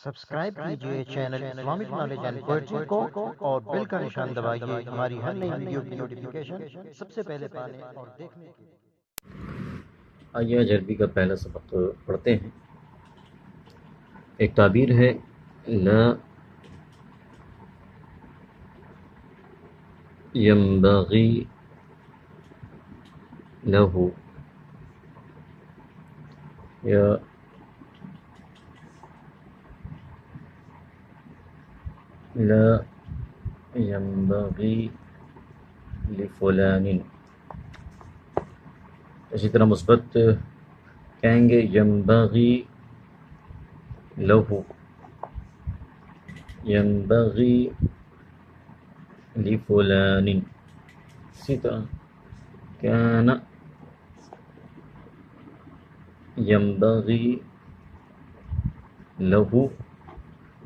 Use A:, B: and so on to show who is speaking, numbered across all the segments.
A: Subscribe کیجئے channel Islamic knowledge and poetry کو اور بیل کا نشان دبائیے ہماری ہر نئی ویڈیو کی نوٹیفیکیشن سب سے پہلے پانے اور دیکھنے کے لیے۔
B: آئیے آج عربی کا پہلا سبق پڑھتے ہیں۔ ایک تعبیر ہے لا ينبغي له یا لا ينبغي لفلان، اسی طرح مثبت کہیں گے ينبغي له، ينبغي لفلان، اسی طرح كان ينبغي له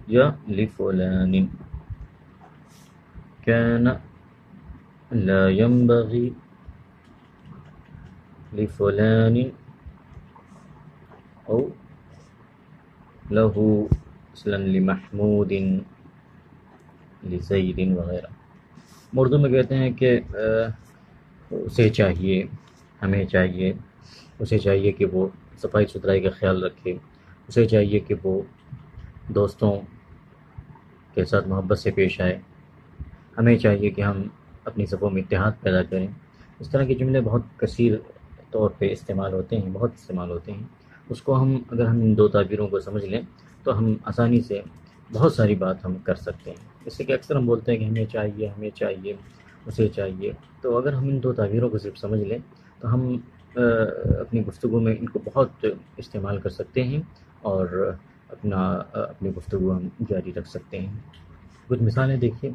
B: یا لفلان، كان لا ينبغي لفلان او له مثلا لمحمود لزید وغیرہ۔ اردو میں کہتے ہیں کہ اسے چاہیے، ہمیں چاہیے، اسے چاہیے کہ وہ صفائی ستھرائی کا خیال رکھے، اسے چاہیے کہ وہ دوستوں کے ساتھ محبت سے پیش آئے، ہمیں چاہیے کہ ہم اپنی صفوں میں اتحاد پیدا کریں۔ اس طرح کے جملے بہت کثیر طور پہ استعمال ہوتے ہیں، بہت استعمال ہوتے ہیں۔ اس کو اگر ہم ان دو تعبیروں کو سمجھ لیں تو ہم آسانی سے بہت ساری بات ہم کر سکتے ہیں۔ اس سے کہ اکثر ہم بولتے ہیں کہ ہمیں چاہیے، ہمیں چاہیے، اسے چاہیے، تو اگر ہم ان دو تعبیروں کو صرف سمجھ لیں تو ہم اپنی گفتگو میں ان کو بہت استعمال کر سکتے ہیں اور اپنی گفتگو ہم جاری رکھ سکتے ہیں۔ کچھ مثالیں دیکھیے،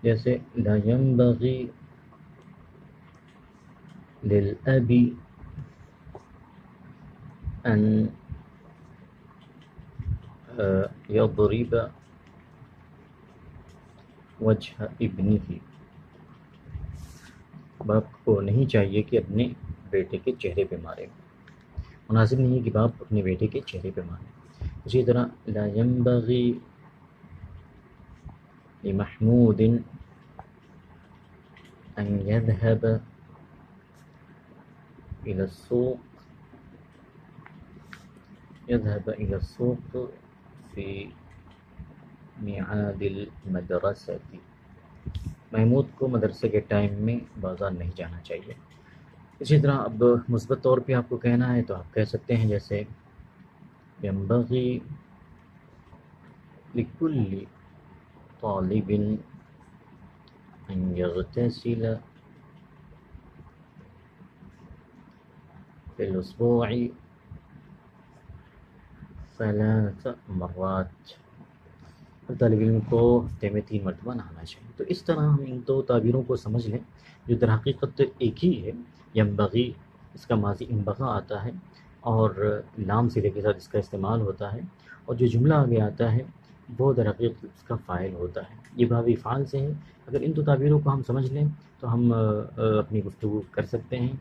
B: جیسے لا ينبغي للأب أن يضرب وجه ابنه، باپ کو نہیں چاہیے کہ اپنے بیٹے کے چہرے پہ مارے، مناسب نہیں ہے کہ باپ اپنے بیٹے کے چہرے پہ مارے۔ اسی طرح لا ينبغي لمحمود أن يذهب إلى السوق في ميعاد المدرسة، محمود کو مدرسے کے ٹائم میں بازار نہیں جانا چاہیے۔ اسی طرح اب مثبت طور پہ آپ کو کہنا ہے تو آپ کہہ سکتے ہیں، جیسے ينبغي لكل طالب أن يغتسل في الأسبوع 3 مرات، ہر طالب علم کو ہفتے میں 3 مرتبہ نہانا چاہیے۔ تو اس طرح ہم ان دو تعبیروں کو سمجھ لیں جو در حقیقت ایک ہی ہے۔ ینبغی، اس کا ماضی انبغا آتا ہے اور لام صلے کے ساتھ اس کا استعمال ہوتا ہے، اور جو جملہ آگے آتا ہے وہ در حقیقت اس کا فاعل ہوتا ہے، یہ باب افعال سے ہے۔ اگر ان دو تعبیروں کو ہم سمجھ لیں تو ہم اپنی گفتگو کر سکتے ہیں،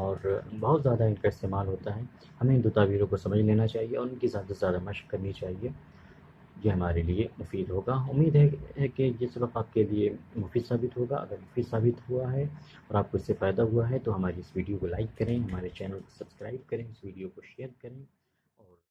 B: اور بہت زیادہ ان کا استعمال ہوتا ہے۔ ہمیں ان دو تعبیروں کو سمجھ لینا چاہیے اور ان کی زیادہ سے زیادہ مشق کرنی چاہیے، یہ ہمارے لیے مفید ہوگا۔ امید ہے کہ یہ سبق آپ کے لیے مفید ثابت ہوگا۔ اگر مفید ثابت ہوا ہے اور آپ کو اس سے فائدہ ہوا ہے تو ہماری اس ویڈیو کو لائک کریں، ہمارے چینل کو سبسکرائب کریں، اس ویڈیو کو شیئر کریں۔